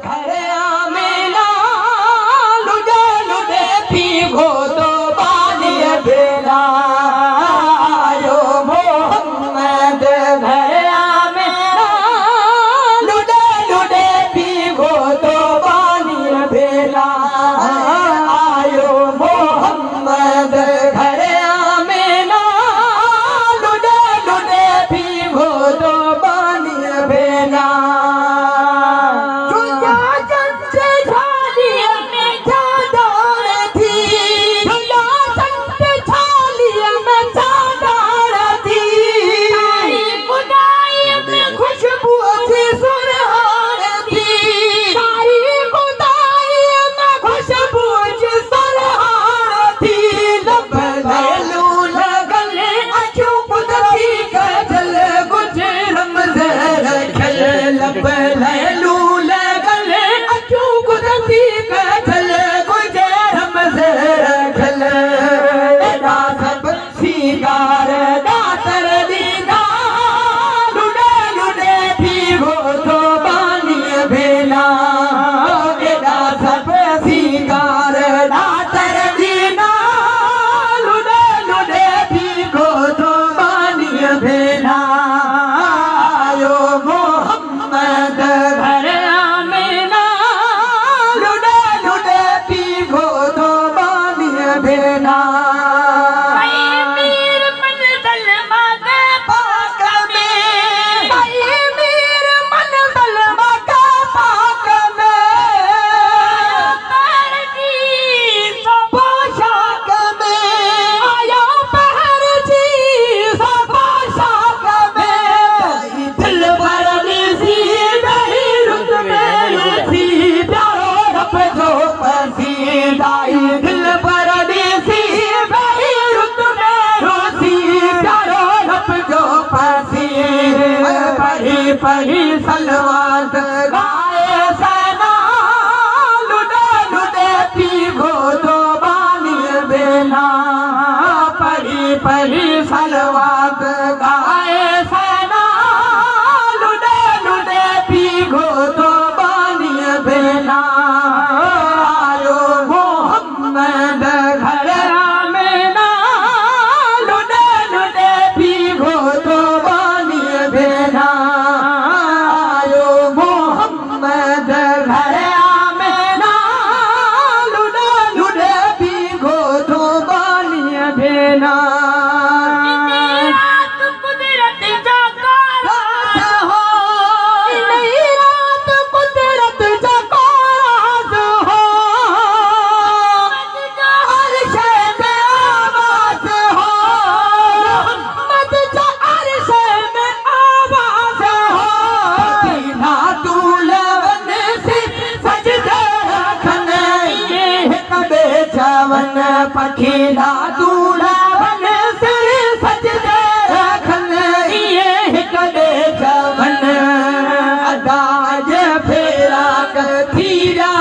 घर आमेना लुडे लुडे पीगो तो बानी बेला आयो मोहम्मद घर आमेना लुडे लुडे पीगो तो बानी बेला आयो मोहम्मद घर आमेना लुडे लुडे पीगो तो बानी बेला पही सलवात गाए सना लुडे लुडे पीगो तो बानी बेना पही सलवात गाए सना लुडे लुडे पीगो तो बानी बेना आयो मोहम्मद घर आमेना लुडे लुडे पीगो तो बानी बेना पखीला दूड़ा बन सिर सजदे रखन ये हिकड़े जवन अदाज फेरा कथीरा